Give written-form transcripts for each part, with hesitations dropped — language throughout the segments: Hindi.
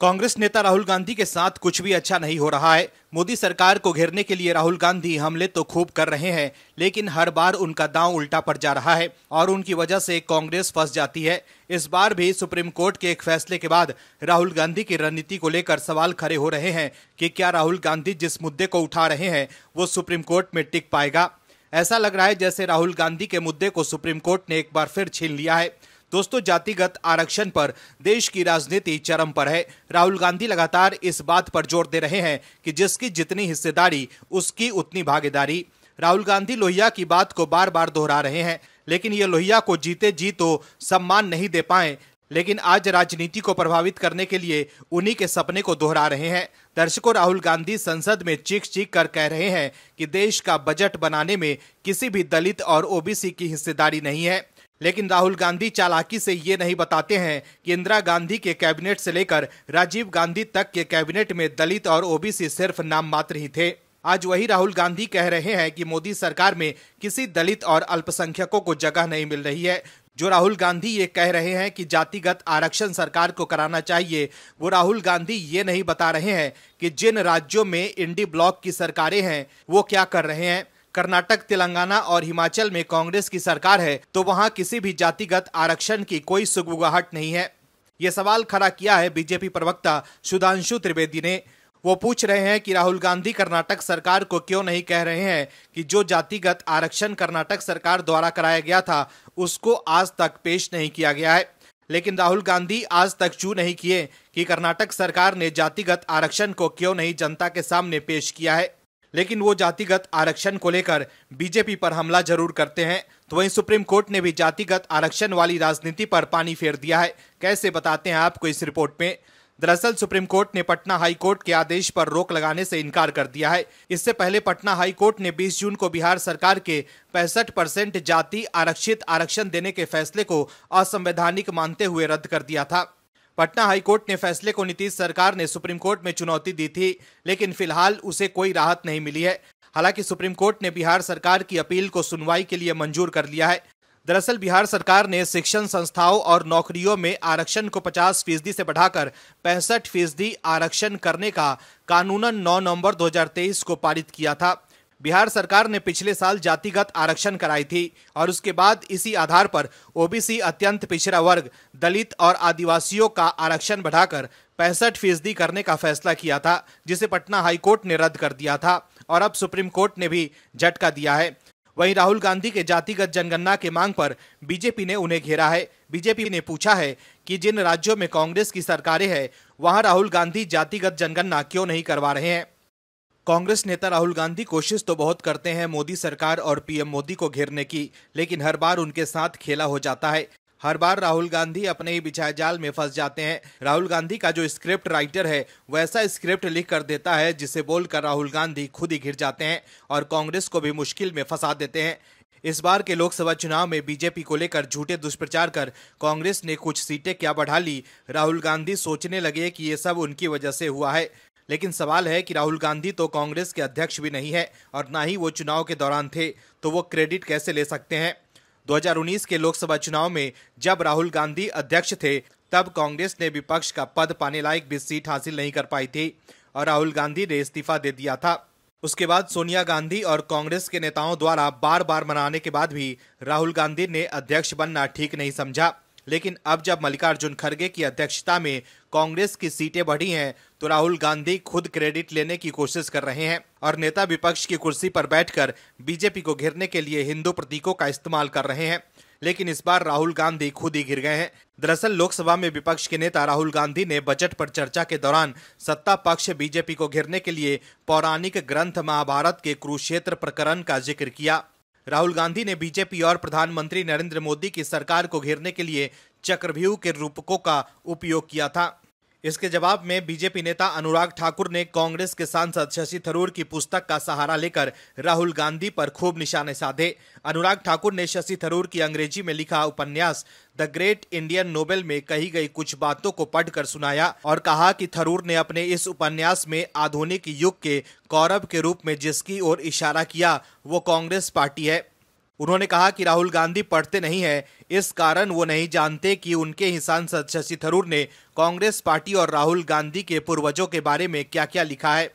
कांग्रेस नेता राहुल गांधी के साथ कुछ भी अच्छा नहीं हो रहा है। मोदी सरकार को घेरने के लिए राहुल गांधी हमले तो खूब कर रहे हैं, लेकिन हर बार उनका दांव उल्टा पड़ जा रहा है और उनकी वजह से कांग्रेस फंस जाती है। इस बार भी सुप्रीम कोर्ट के एक फैसले के बाद राहुल गांधी की रणनीति को लेकर सवाल खड़े हो रहे हैं कि क्या राहुल गांधी जिस मुद्दे को उठा रहे हैं वो सुप्रीम कोर्ट में टिक पाएगा। ऐसा लग रहा है जैसे राहुल गांधी के मुद्दे को सुप्रीम कोर्ट ने एक बार फिर छीन लिया है। दोस्तों, जातिगत आरक्षण पर देश की राजनीति चरम पर है। राहुल गांधी लगातार इस बात पर जोर दे रहे हैं कि जिसकी जितनी हिस्सेदारी उसकी उतनी भागीदारी। राहुल गांधी लोहिया की बात को बार बार दोहरा रहे हैं, लेकिन ये लोहिया को जीते जी तो सम्मान नहीं दे पाए, लेकिन आज राजनीति को प्रभावित करने के लिए उन्हीं के सपने को दोहरा रहे हैं। दर्शकों, राहुल गांधी संसद में चीख चीख कर कह रहे हैं कि देश का बजट बनाने में किसी भी दलित और ओबीसी की हिस्सेदारी नहीं है, लेकिन राहुल गांधी चालाकी से ये नहीं बताते हैं कि इंदिरा गांधी के कैबिनेट से लेकर राजीव गांधी तक के कैबिनेट में दलित और ओबीसी सिर्फ नाम मात्र ही थे। आज वही राहुल गांधी कह रहे हैं कि मोदी सरकार में किसी दलित और अल्पसंख्यकों को जगह नहीं मिल रही है। जो राहुल गांधी ये कह रहे हैं कि जातिगत आरक्षण सरकार को कराना चाहिए, वो राहुल गांधी ये नहीं बता रहे हैं कि जिन राज्यों में इंडी ब्लॉक की सरकारें हैं वो क्या कर रहे हैं। कर्नाटक, तेलंगाना और हिमाचल में कांग्रेस की सरकार है तो वहां किसी भी जातिगत आरक्षण की कोई सुगबुगाहट नहीं है। ये सवाल खड़ा किया है बीजेपी प्रवक्ता सुधांशु त्रिवेदी ने। वो पूछ रहे हैं कि राहुल गांधी कर्नाटक सरकार को क्यों नहीं कह रहे हैं कि जो जातिगत आरक्षण कर्नाटक सरकार द्वारा कराया गया था उसको आज तक पेश नहीं किया गया है। लेकिन राहुल गांधी आज तक चू नहीं किए कि कर्नाटक सरकार ने जातिगत आरक्षण को क्यों नहीं जनता के सामने पेश किया है। लेकिन वो जातिगत आरक्षण को लेकर बीजेपी पर हमला जरूर करते हैं। तो वहीं सुप्रीम कोर्ट ने भी जातिगत आरक्षण वाली राजनीति पर पानी फेर दिया है। कैसे, बताते हैं आपको इस रिपोर्ट में। दरअसल सुप्रीम कोर्ट ने पटना हाई कोर्ट के आदेश पर रोक लगाने से इनकार कर दिया है। इससे पहले पटना हाई कोर्ट ने 20 जून को बिहार सरकार के 65% जाति आरक्षित आरक्षण देने के फैसले को असंवैधानिक मानते हुए रद्द कर दिया था। पटना हाई कोर्ट ने फैसले को नीतीश सरकार ने सुप्रीम कोर्ट में चुनौती दी थी, लेकिन फिलहाल उसे कोई राहत नहीं मिली है। हालांकि सुप्रीम कोर्ट ने बिहार सरकार की अपील को सुनवाई के लिए मंजूर कर लिया है। दरअसल बिहार सरकार ने शिक्षण संस्थाओं और नौकरियों में आरक्षण को 50% से बढ़ाकर 65% आरक्षण करने का कानूनन 9 नवंबर 2023 को पारित किया था। बिहार सरकार ने पिछले साल जातिगत आरक्षण कराई थी और उसके बाद इसी आधार पर ओबीसी, अत्यंत पिछड़ा वर्ग, दलित और आदिवासियों का आरक्षण बढ़ाकर 65% करने का फैसला किया था, जिसे पटना हाई कोर्ट ने रद्द कर दिया था और अब सुप्रीम कोर्ट ने भी झटका दिया है। वहीं राहुल गांधी के जातिगत जनगणना के मांग पर बीजेपी ने उन्हें घेरा है। बीजेपी ने पूछा है कि जिन राज्यों में कांग्रेस की सरकारें हैं वहां राहुल गांधी जातिगत जनगणना क्यों नहीं करवा रहे हैं। कांग्रेस नेता राहुल गांधी कोशिश तो बहुत करते हैं मोदी सरकार और पीएम मोदी को घेरने की, लेकिन हर बार उनके साथ खेला हो जाता है। हर बार राहुल गांधी अपने ही बिछाए जाल में फंस जाते हैं। राहुल गांधी का जो स्क्रिप्ट राइटर है वैसा स्क्रिप्ट लिख कर देता है जिसे बोलकर राहुल गांधी खुद ही घिर जाते हैं और कांग्रेस को भी मुश्किल में फंसा देते हैं। इस बार के लोकसभा चुनाव में बीजेपी को लेकर झूठे दुष्प्रचार कर कांग्रेस ने कुछ सीटें क्या बढ़ा ली। राहुल गांधी सोचने लगे कि ये सब उनकी वजह से हुआ है, लेकिन सवाल है कि राहुल गांधी तो कांग्रेस के अध्यक्ष भी नहीं है और ना ही वो चुनाव के दौरान थे, तो वो क्रेडिट कैसे ले सकते हैं। 2019 के लोकसभा चुनाव में जब राहुल गांधी अध्यक्ष थे तब कांग्रेस ने विपक्ष का पद पाने लायक भी सीट हासिल नहीं कर पाई थी और राहुल गांधी ने इस्तीफा दे दिया था। उसके बाद सोनिया गांधी और कांग्रेस के नेताओं द्वारा बार बार मनाने के बाद भी राहुल गांधी ने अध्यक्ष बनना ठीक नहीं समझा। लेकिन अब जब मल्लिकार्जुन खड़गे की अध्यक्षता में कांग्रेस की सीटें बढ़ी हैं तो राहुल गांधी खुद क्रेडिट लेने की कोशिश कर रहे हैं और नेता विपक्ष की कुर्सी पर बैठकर बीजेपी को घेरने के लिए हिंदू प्रतीकों का इस्तेमाल कर रहे हैं। लेकिन इस बार राहुल गांधी खुद ही गिर गए हैं। दरअसल लोकसभा में विपक्ष के नेता राहुल गांधी ने बजट पर चर्चा के दौरान सत्ता पक्ष बीजेपी को घेरने के लिए पौराणिक ग्रंथ महाभारत के कुरुक्षेत्र प्रकरण का जिक्र किया। राहुल गांधी ने बीजेपी और प्रधानमंत्री नरेंद्र मोदी की सरकार को घेरने के लिए चक्रव्यूह के रूपकों का उपयोग किया था। इसके जवाब में बीजेपी नेता अनुराग ठाकुर ने कांग्रेस के सांसद शशि थरूर की पुस्तक का सहारा लेकर राहुल गांधी पर खूब निशाने साधे। अनुराग ठाकुर ने शशि थरूर की अंग्रेजी में लिखा उपन्यास द ग्रेट इंडियन नोवेल में कही गई कुछ बातों को पढ़कर सुनाया और कहा कि थरूर ने अपने इस उपन्यास में आधुनिक युग के कौरव के रूप में जिसकी ओर इशारा किया वो कांग्रेस पार्टी है। उन्होंने कहा कि राहुल गांधी पढ़ते नहीं है, इस कारण वो नहीं जानते कि उनके ही सांसद शशि थरूर ने कांग्रेस पार्टी और राहुल गांधी के पूर्वजों के बारे में क्या क्या लिखा है।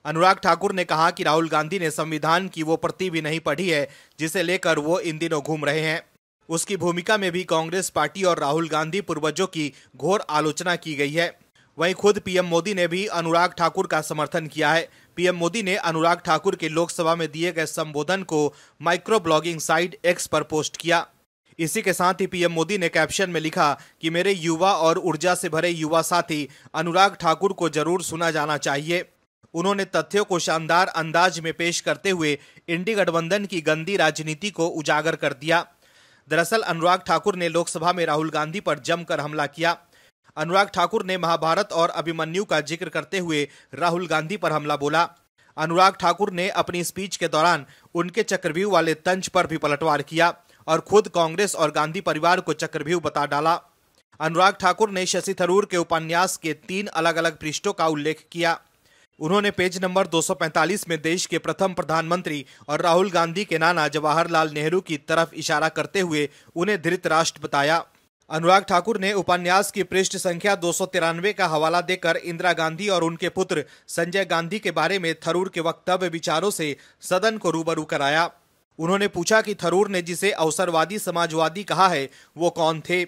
अनुराग ठाकुर ने कहा कि राहुल गांधी ने संविधान की वो प्रति भी नहीं पढ़ी है जिसे लेकर वो इन दिनों घूम रहे हैं। उसकी भूमिका में भी कांग्रेस पार्टी और राहुल गांधी पूर्वजों की घोर आलोचना की गई है। वहीं खुद पीएम मोदी ने भी अनुराग ठाकुर का समर्थन किया है। पीएम मोदी ने अनुराग ठाकुर के लोकसभा में दिए गए संबोधन को माइक्रो ब्लॉगिंग साइट एक्स पर पोस्ट किया। इसी के साथ ही पीएम मोदी ने कैप्शन में लिखा कि मेरे युवा और ऊर्जा से भरे युवा साथी अनुराग ठाकुर को जरूर सुना जाना चाहिए। उन्होंने तथ्यों को शानदार अंदाज में पेश करते हुए इंडी गठबंधन की गंदी राजनीति को उजागर कर दिया। दरअसल अनुराग ठाकुर ने लोकसभा में राहुल गांधी पर जमकर हमला किया। अनुराग ठाकुर ने महाभारत और अभिमन्यु का जिक्र करते हुए राहुल गांधी पर हमला बोला। अनुराग ठाकुर ने अपनी स्पीच के दौरान उनके चक्रव्यूह वाले तंज पर भी पलटवार किया और खुद कांग्रेस और गांधी परिवार को चक्रव्यूह बता डाला। अनुराग ठाकुर ने शशि थरूर के उपन्यास के 3 अलग अलग पृष्ठों का उल्लेख किया। उन्होंने पेज नंबर 245 में देश के प्रथम प्रधानमंत्री और राहुल गांधी के नाना जवाहरलाल नेहरू की तरफ इशारा करते हुए उन्हें धृतराष्ट्र बताया। अनुराग ठाकुर ने उपन्यास की पृष्ठ संख्या 293 का हवाला देकर इंदिरा गांधी और उनके पुत्र संजय गांधी के बारे में थरूर के वक्तव्य विचारों से सदन को रूबरू कराया। उन्होंने पूछा कि थरूर ने जिसे अवसरवादी समाजवादी कहा है वो कौन थे।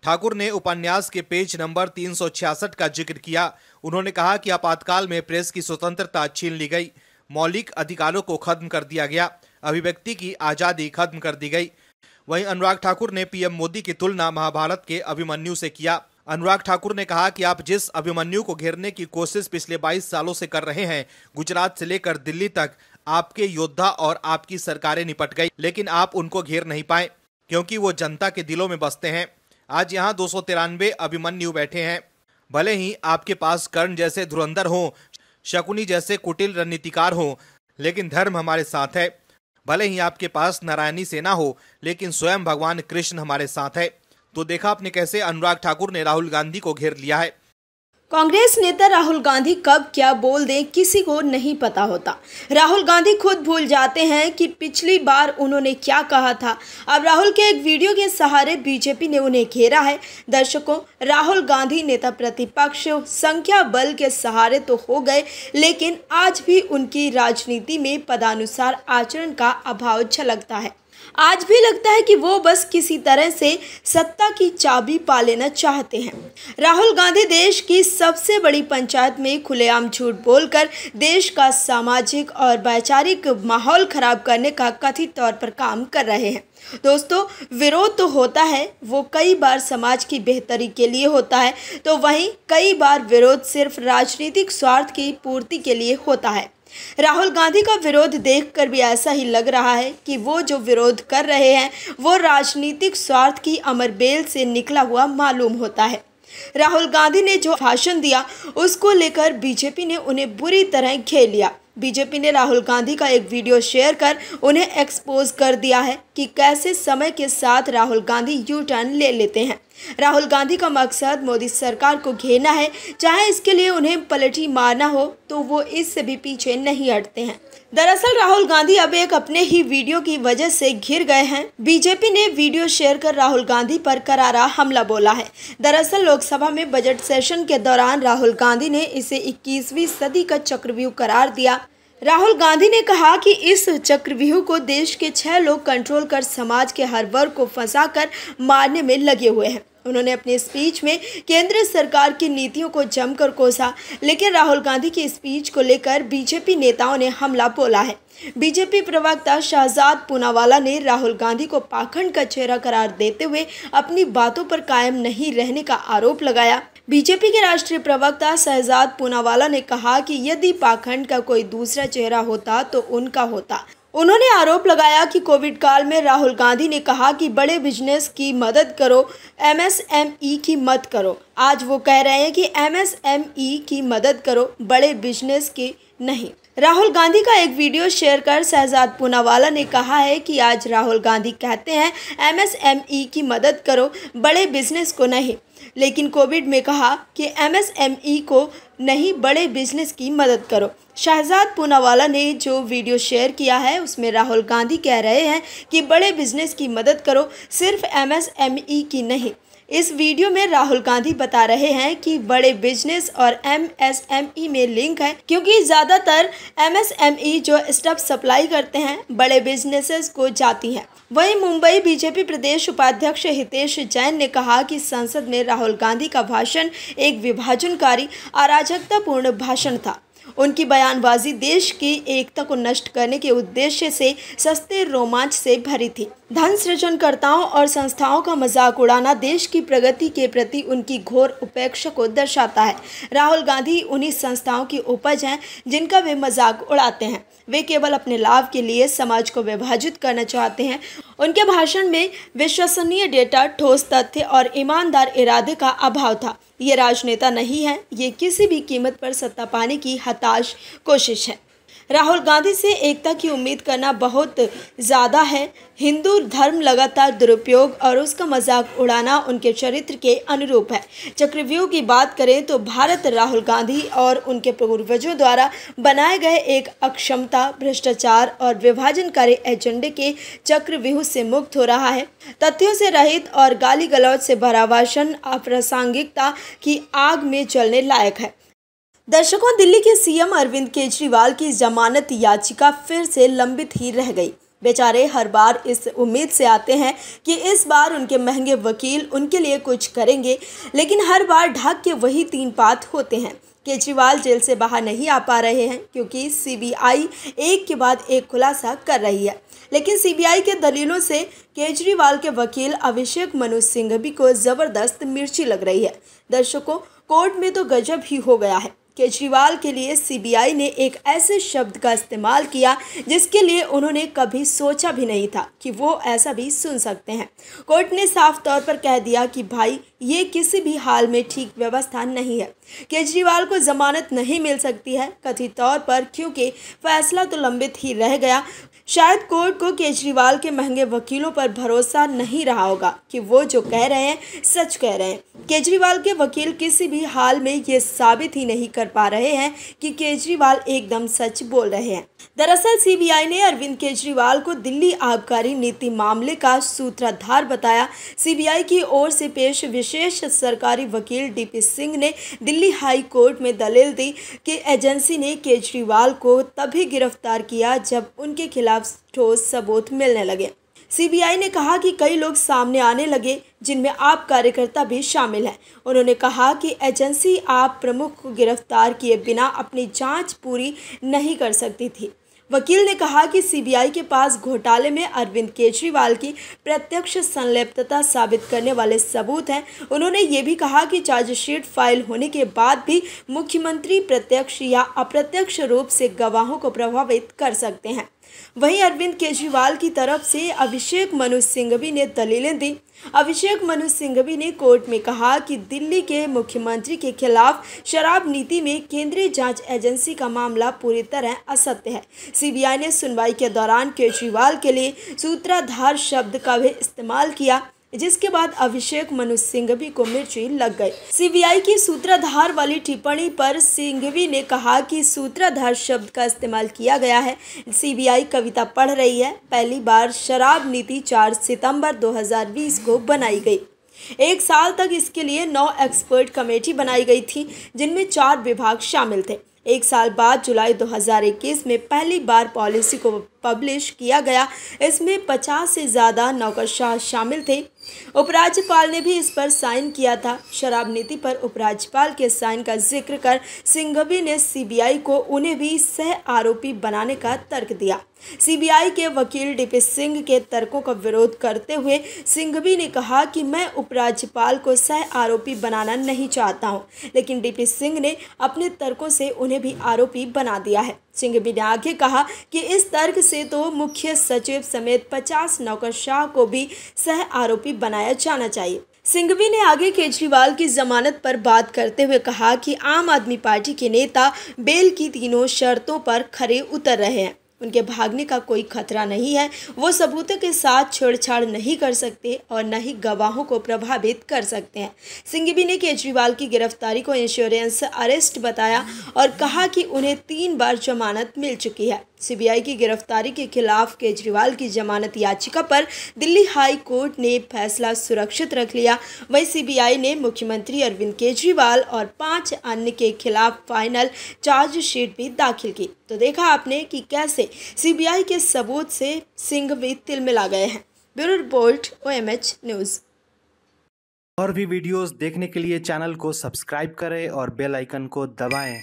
ठाकुर ने उपन्यास के पेज नंबर 366 का जिक्र किया। उन्होंने कहा कि आपातकाल में प्रेस की स्वतंत्रता छीन ली गई, मौलिक अधिकारों को खत्म कर दिया गया, अभिव्यक्ति की आजादी खत्म कर दी गई। वहीं अनुराग ठाकुर ने पीएम मोदी की तुलना महाभारत के अभिमन्यु से किया। अनुराग ठाकुर ने कहा कि आप जिस अभिमन्यु को घेरने की कोशिश पिछले 22 सालों से कर रहे हैं, गुजरात से लेकर दिल्ली तक आपके योद्धा और आपकी सरकारें निपट गई, लेकिन आप उनको घेर नहीं पाए क्योंकि वो जनता के दिलों में बसते हैं। आज यहाँ 293 अभिमन्यु बैठे हैं। भले ही आपके पास कर्ण जैसे धुरंधर हों, शकुनी जैसे कुटिल रणनीतिकार हों, लेकिन धर्म हमारे साथ है। भले ही आपके पास नारायणी सेना हो, लेकिन स्वयं भगवान कृष्ण हमारे साथ है। तो देखा आपने कैसे अनुराग ठाकुर ने राहुल गांधी को घेर लिया है। कांग्रेस नेता राहुल गांधी कब क्या बोल दें किसी को नहीं पता होता। राहुल गांधी खुद भूल जाते हैं कि पिछली बार उन्होंने क्या कहा था। अब राहुल के एक वीडियो के सहारे बीजेपी ने उन्हें घेरा है। दर्शकों, राहुल गांधी नेता प्रतिपक्ष संख्या बल के सहारे तो हो गए, लेकिन आज भी उनकी राजनीति में पदानुसार आचरण का अभाव झलकता है। आज भी लगता है कि वो बस किसी तरह से सत्ता की चाबी पा लेना चाहते हैं। राहुल गांधी देश की सबसे बड़ी पंचायत में खुलेआम झूठ बोलकर देश का सामाजिक और वैचारिक माहौल खराब करने का कथित तौर पर काम कर रहे हैं। दोस्तों, विरोध तो होता है, वो कई बार समाज की बेहतरी के लिए होता है, तो वहीं कई बार विरोध सिर्फ राजनीतिक स्वार्थ की पूर्ति के लिए होता है। राहुल गांधी का विरोध देखकर भी ऐसा ही लग रहा है कि वो जो विरोध कर रहे हैं वो राजनीतिक स्वार्थ की अमरबेल से निकला हुआ मालूम होता है। राहुल गांधी ने जो भाषण दिया उसको लेकर बीजेपी ने उन्हें बुरी तरह घेर लिया। बीजेपी ने राहुल गांधी का एक वीडियो शेयर कर उन्हें एक्सपोज कर दिया है कि कैसे समय के साथ राहुल गांधी यू टर्न ले लेते हैं। राहुल गांधी का मकसद मोदी सरकार को घेरना है, चाहे इसके लिए उन्हें पलटी मारना हो तो वो इससे भी पीछे नहीं हटते हैं। दरअसल राहुल गांधी अब एक अपने ही वीडियो की वजह से घिर गए हैं। बीजेपी ने वीडियो शेयर कर राहुल गांधी पर करारा हमला बोला है। दरअसल लोकसभा में बजट सेशन के दौरान राहुल गांधी ने इसे 21वीं सदी का चक्रव्यूह करार दिया। राहुल गांधी ने कहा कि इस चक्रव्यूह को देश के 6 लोग कंट्रोल कर समाज के हर वर्ग को फंसाकर मारने में लगे हुए हैं। उन्होंने अपने स्पीच में केंद्र सरकार की नीतियों को जमकर कोसा, लेकिन राहुल गांधी की स्पीच को लेकर बीजेपी नेताओं ने हमला बोला है। बीजेपी प्रवक्ता शहजाद पूनावाला ने राहुल गांधी को पाखंड का चेहरा करार देते हुए अपनी बातों पर कायम नहीं रहने का आरोप लगाया। बीजेपी के राष्ट्रीय प्रवक्ता शहजाद पूनावाला ने कहा कि यदि पाखंड का कोई दूसरा चेहरा होता तो उनका होता। उन्होंने आरोप लगाया कि कोविड काल में राहुल गांधी ने कहा कि बड़े बिजनेस की मदद करो, एमएसएमई की मत करो। आज वो कह रहे हैं कि एमएसएमई की मदद करो, बड़े बिजनेस की नहीं। राहुल गांधी का एक वीडियो शेयर कर शहजाद पूनावाला ने कहा है कि आज राहुल गांधी कहते हैं एमएसएमई की मदद करो, बड़े बिजनेस को नहीं। लेकिन कोविड में कहा कि एमएसएमई को नहीं, बड़े बिजनेस की मदद करो। शहजाद पूनावाला ने जो वीडियो शेयर किया है उसमें राहुल गांधी कह रहे हैं कि बड़े बिजनेस की मदद करो, सिर्फ एमएसएमई की नहीं। इस वीडियो में राहुल गांधी बता रहे हैं कि बड़े बिजनेस और एमएसएमई में लिंक है, क्योंकि ज़्यादातर एमएसएमई जो स्टफ सप्लाई करते हैं बड़े बिजनेसेस को जाती हैं। वहीं मुंबई बीजेपी प्रदेश उपाध्यक्ष हितेश जैन ने कहा कि संसद में राहुल गांधी का भाषण एक विभाजनकारी, अराजकतापूर्ण भाषण था। उनकी बयानबाजी देश की एकता को नष्ट करने के उद्देश्य से सस्ते रोमांच से भरी थी। धन सृजनकर्ताओं और संस्थाओं का मजाक उड़ाना देश की प्रगति के प्रति उनकी घोर उपेक्षा को दर्शाता है। राहुल गांधी उन्हीं संस्थाओं की उपज हैं जिनका वे मजाक उड़ाते हैं। वे केवल अपने लाभ के लिए समाज को विभाजित करना चाहते हैं। उनके भाषण में विश्वसनीय डेटा, ठोस तथ्य और ईमानदार इरादे का अभाव था। ये राजनेता नहीं है, ये किसी भी कीमत पर सत्ता पाने की हताश कोशिश है। राहुल गांधी से एकता की उम्मीद करना बहुत ज़्यादा है। हिंदू धर्म लगातार दुरुपयोग और उसका मजाक उड़ाना उनके चरित्र के अनुरूप है। चक्रव्यूह की बात करें तो भारत राहुल गांधी और उनके पूर्वजों द्वारा बनाए गए एक अक्षमता, भ्रष्टाचार और विभाजनकारी एजेंडे के चक्रव्यूह से मुक्त हो रहा है। तथ्यों से रहित और गाली गलौज से भरा भाषण अप्रासंगिकता की आग में जलने लायक है। दर्शकों, दिल्ली के सीएम अरविंद केजरीवाल की जमानत याचिका फिर से लंबित ही रह गई। बेचारे हर बार इस उम्मीद से आते हैं कि इस बार उनके महंगे वकील उनके लिए कुछ करेंगे, लेकिन हर बार ढाक के वही 3 बात होते हैं। केजरीवाल जेल से बाहर नहीं आ पा रहे हैं क्योंकि सीबीआई एक के बाद एक खुलासा कर रही है, लेकिन सीबीआई के दलीलों से केजरीवाल के वकील अभिषेक मनु सिंघवी को जबरदस्त मिर्ची लग रही है। दर्शकों, कोर्ट में तो गजब ही हो गया है। केजरीवाल के लिए सीबीआई ने एक ऐसे शब्द का इस्तेमाल किया जिसके लिए उन्होंने कभी सोचा भी नहीं था कि वो ऐसा भी सुन सकते हैं। कोर्ट ने साफ तौर पर कह दिया कि भाई, ये किसी भी हाल में ठीक व्यवस्था नहीं है। केजरीवाल को जमानत नहीं मिल सकती है, कथित तौर पर, क्योंकि फैसला तो लंबित ही रह गया। शायद कोर्ट को केजरीवाल के महंगे वकीलों पर भरोसा नहीं रहा होगा कि वो जो कह रहे हैं सच कह रहे हैं। केजरीवाल के वकील किसी भी हाल में ये साबित ही नहीं कर पा रहे हैं कि केजरीवाल एकदम सच बोल रहे हैं। दरअसल सीबीआई ने अरविंद केजरीवाल को दिल्ली आबकारी नीति मामले का सूत्रधार बताया। सीबीआई की ओर से पेश विशेष सरकारी वकील डीपी सिंह ने दिल्ली हाई कोर्ट में दलील दी कि एजेंसी ने केजरीवाल को तभी गिरफ्तार किया जब उनके खिलाफ ठोस सबूत मिलने लगे। सीबीआई ने कहा कि कई लोग सामने आने लगे जिनमें आप कार्यकर्ता भी शामिल हैं। उन्होंने कहा कि एजेंसी आप प्रमुख को गिरफ्तार किए बिना अपनी जांच पूरी नहीं कर सकती थी। वकील ने कहा कि सीबीआई के पास घोटाले में अरविंद केजरीवाल की प्रत्यक्ष संलिप्तता साबित करने वाले सबूत हैं। उन्होंने ये भी कहा कि चार्जशीट फाइल होने के बाद भी मुख्यमंत्री प्रत्यक्ष या अप्रत्यक्ष रूप से गवाहों को प्रभावित कर सकते हैं। वहीं अरविंद केजरीवाल की तरफ से अभिषेक मनु सिंघवी ने दलीलें दी। अभिषेक मनु सिंघवी ने कोर्ट में कहा कि दिल्ली के मुख्यमंत्री के खिलाफ शराब नीति में केंद्रीय जांच एजेंसी का मामला पूरी तरह असत्य है। सीबीआई ने सुनवाई के दौरान केजरीवाल के लिए सूत्रधार शब्द का भी इस्तेमाल किया, जिसके बाद अभिषेक मनु सिंघवी को मिर्ची लग गई। सीबीआई की सूत्रधार वाली टिप्पणी पर सिंघवी ने कहा कि सूत्रधार शब्द का इस्तेमाल किया गया है। सीबीआई कविता पढ़ रही है। पहली बार शराब नीति 4 सितंबर 2020 को बनाई गई। 1 साल तक इसके लिए 9 एक्सपर्ट कमेटी बनाई गई थी, जिनमें 4 विभाग शामिल थे। 1 साल बाद जुलाई 2021 में पहली बार पॉलिसी को पब्लिश किया गया। इसमें 50 से ज़्यादा नौकरशाह शामिल थे। उपराज्यपाल ने भी इस पर साइन किया था। शराब नीति पर उपराज्यपाल के साइन का जिक्र कर सिंघवी ने सीबीआई को उन्हें भी सह आरोपी बनाने का तर्क दिया। सीबीआई के वकील डीपी सिंह के तर्कों का विरोध करते हुए सिंघवी ने कहा कि मैं उपराज्यपाल को सह आरोपी बनाना नहीं चाहता हूं, लेकिन डीपी सिंह ने अपने तर्कों से उन्हें भी आरोपी बना दिया है। सिंघवी ने आगे कहा कि इस तर्क से तो मुख्य सचिव समेत 50 नौकरशाह को भी सह आरोपी बनाया जाना चाहिए। सिंघवी ने आगे केजरीवाल की जमानत पर बात करते हुए कहा कि आम आदमी पार्टी के नेता बेल की तीनों शर्तों पर खरे उतर रहे हैं। उनके भागने का कोई खतरा नहीं है। वो सबूतों के साथ छेड़छाड़ नहीं कर सकते और न ही गवाहों को प्रभावित कर सकते हैं। सिंघवी ने केजरीवाल की गिरफ्तारी को इंश्योरेंस अरेस्ट बताया और कहा कि उन्हें 3 बार जमानत मिल चुकी है। सीबीआई की गिरफ्तारी के खिलाफ केजरीवाल की जमानत याचिका पर दिल्ली हाई कोर्ट ने फैसला सुरक्षित रख लिया। वहीं सीबीआई ने मुख्यमंत्री अरविंद केजरीवाल और 5 अन्य के खिलाफ फाइनल चार्जशीट भी दाखिल की। तो देखा आपने कि कैसे सीबीआई के सबूत से सिंघवी तिलमिला गए हैं। Bureau report OMH news. और भी वीडियोस देखने के लिए चैनल को सब्सक्राइब करें और बेल आइकन को दबाएं।